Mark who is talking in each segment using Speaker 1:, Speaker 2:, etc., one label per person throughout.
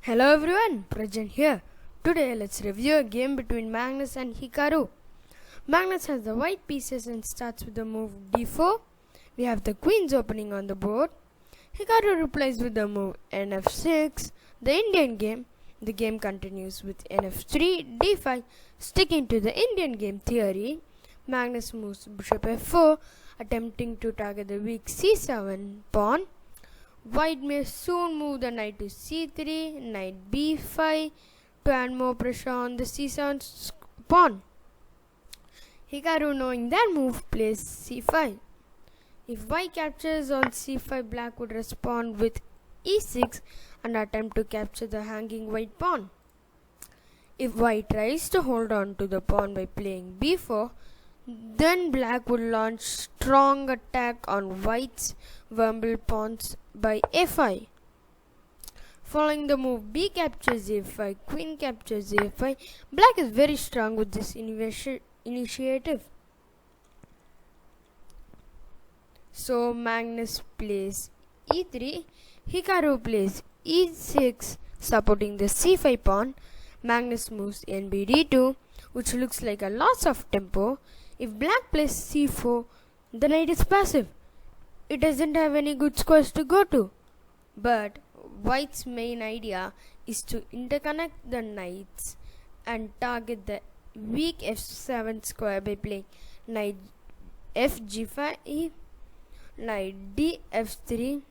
Speaker 1: Hello everyone, Present here. Today let's review a game between Magnus and Hikaru. Magnus has the white pieces and starts with the move d4. We have the queens opening on the board. Hikaru replies with the move nf6. The Indian game. The game continues with nf3, d5. Sticking to the Indian game theory, Magnus moves bishop f4, attempting to target the weak c7 pawn. White may soon move the knight to c3, knight b5 to add more pressure on the c7 pawn. Hikaru, knowing that move, plays c5. If white captures on c5, black would respond with e6 and attempt to capture the hanging white pawn. If white tries to hold on to the pawn by playing b4, then black would launch strong attack on white's vulnerable pawns by a5. Following the move b captures a5, queen captures a5, black is very strong with this initiative. So Magnus plays e3, Hikaru plays e6 supporting the c5 pawn. Magnus moves nb-d2, which looks like a loss of tempo. If black plays c4, the knight is passive. It doesn't have any good squares to go to. But white's main idea is to interconnect the knights and target the weak f7 square by playing knight fg5, knight df3,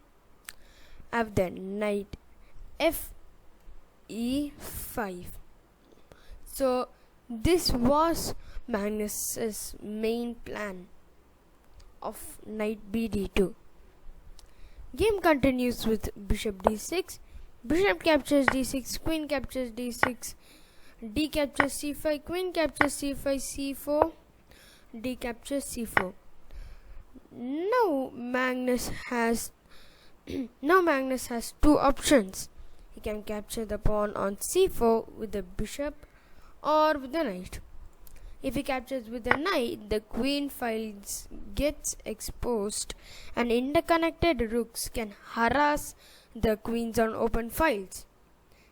Speaker 1: and then knight fe5. So this was Magnus's main plan of knight bd2. Game continues with bishop d6, bishop captures d6, queen captures d6, d captures c5, queen captures c5, c4, d captures c4. Now Magnus has two options. He can capture the pawn on c4 with the bishop or with the knight. If he captures with the knight, the queen files gets exposed and interconnected rooks can harass the queens on open files.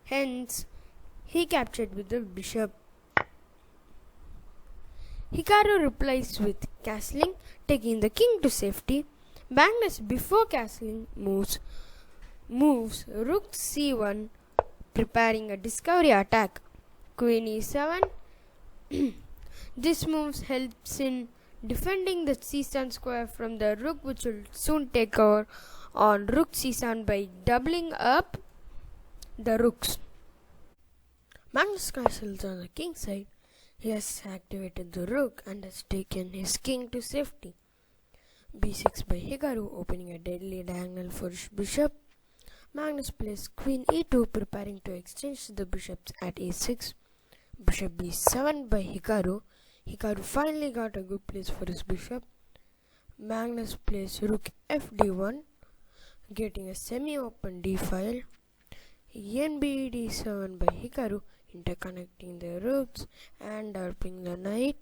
Speaker 1: Hence, he captured with the bishop. Hikaru replies with castling, taking the king to safety. Magnus, before castling, moves rook c1, preparing a discovery attack. Queen e7. This move helps in defending the c7 square from the rook, which will soon take over on rook c7 by doubling up the rooks. Magnus castles on the king side. He has activated the rook and has taken his king to safety. b6 by Hikaru, opening a deadly diagonal for his bishop. Magnus plays queen e2, preparing to exchange the bishops at a6. Bishop b7 by Hikaru. Hikaru finally got a good place for his bishop. Magnus plays rook fd1, getting a semi-open d-file. nb-d7 by Hikaru, interconnecting the rooks and developing the knight.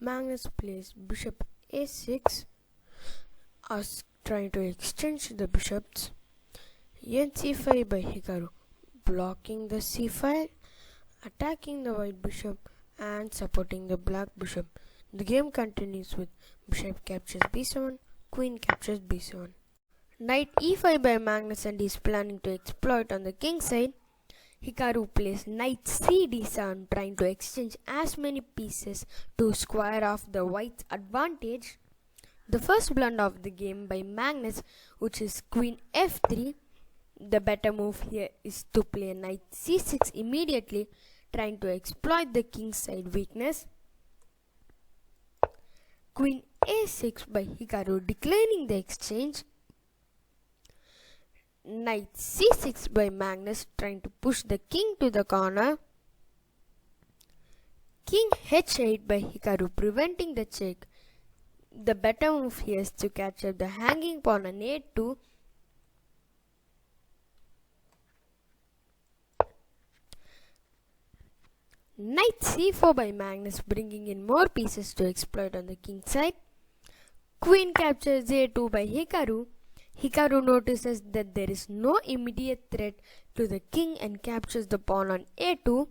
Speaker 1: Magnus plays bishop a6, trying to exchange the bishops. nc5 by Hikaru, blocking the c-file, attacking the white bishop and supporting the black bishop. The game continues with bishop captures b7, queen captures b7. Knight e5 by Magnus, and he is planning to exploit on the king side. Hikaru plays knight cd7, trying to exchange as many pieces to square off the white's advantage. The first blunder of the game by Magnus, which is queen f3. The better move here is to play knight c6 immediately, trying to exploit the king side weakness. Queen a6 by Hikaru, declining the exchange. Knight c6 by Magnus, trying to push the king to the corner. King h8 by Hikaru, preventing the check. The better move here is to capture the hanging pawn on a2. Knight c4 by Magnus, bringing in more pieces to exploit on the king side. Queen captures a2 by Hikaru. Hikaru notices that there is no immediate threat to the king and captures the pawn on a2.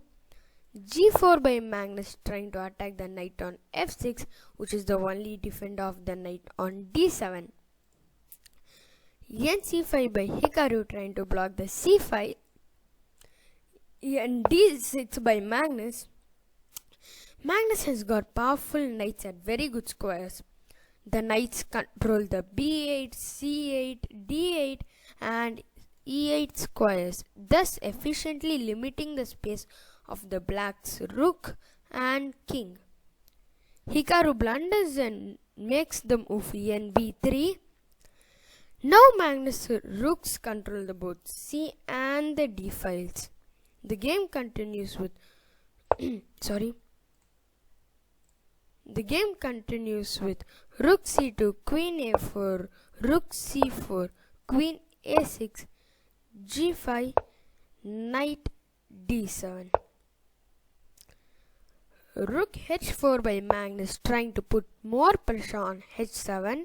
Speaker 1: g4 by Magnus, trying to attack the knight on f6, which is the only defender of the knight on d7. nc5 by Hikaru, trying to block the c5. And d6 by Magnus. Magnus has got powerful knights at very good squares. The knights control the b8, c8, d8 and e8 squares, thus efficiently limiting the space of the black's rook and king. Hikaru blunders and makes the move nb3. Now Magnus' rooks control the both c and the d files. The game continues with The game continues with rook c2, queen a4, rook c4, queen a6, g5, knight d7. Rook h4 by Magnus, trying to put more pressure on h7.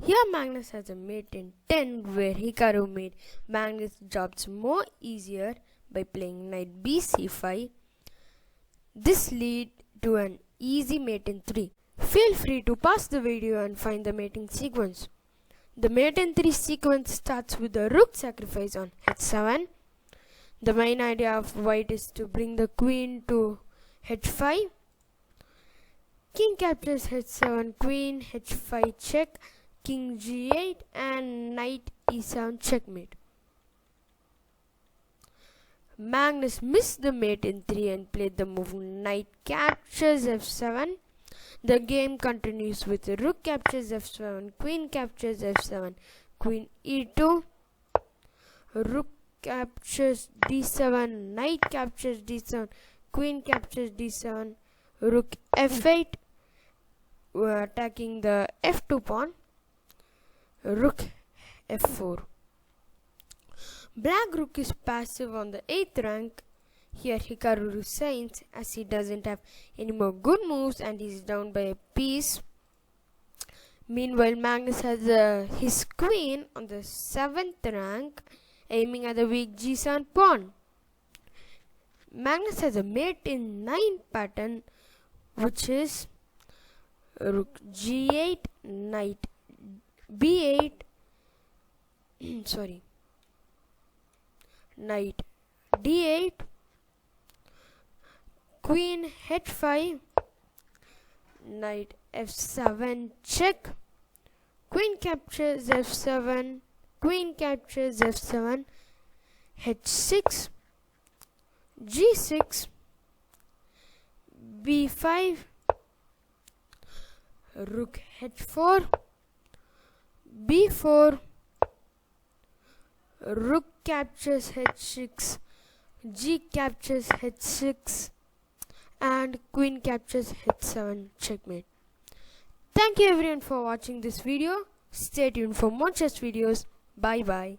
Speaker 1: Here Magnus has a mate in 10, where Hikaru made Magnus' jobs more easier by playing knight bc5. This lead to an easy mate in 3. Feel free to pause the video and find the mating sequence. The mate in 3 sequence starts with the rook sacrifice on h7. The main idea of white is to bring the queen to h5. King captures h7, queen h5 check, king g8 and knight e7 checkmate. Magnus missed the mate in 3 and played the move knight captures f7. The game continues with rook captures f7, queen captures f7, queen e2, rook captures d7, knight captures d7, queen captures d7, rook f8, attacking the f2 pawn, rook f4. Black rook is passive on the 8th rank. Here Hikaru resigns as he doesn't have any more good moves and he is down by a piece. Meanwhile, Magnus has his queen on the 7th rank, aiming at the weak g7 pawn. Magnus has a mate in 9 pattern, which is rook g8, knight b8, knight d8, queen h5, knight f7 check, queen captures f7, queen captures f7, h6, g6, b5, rook h4, b4, rook captures h6, g captures h6 and queen captures h7 checkmate. Thank you everyone for watching this video. Stay tuned for more chess videos. Bye bye.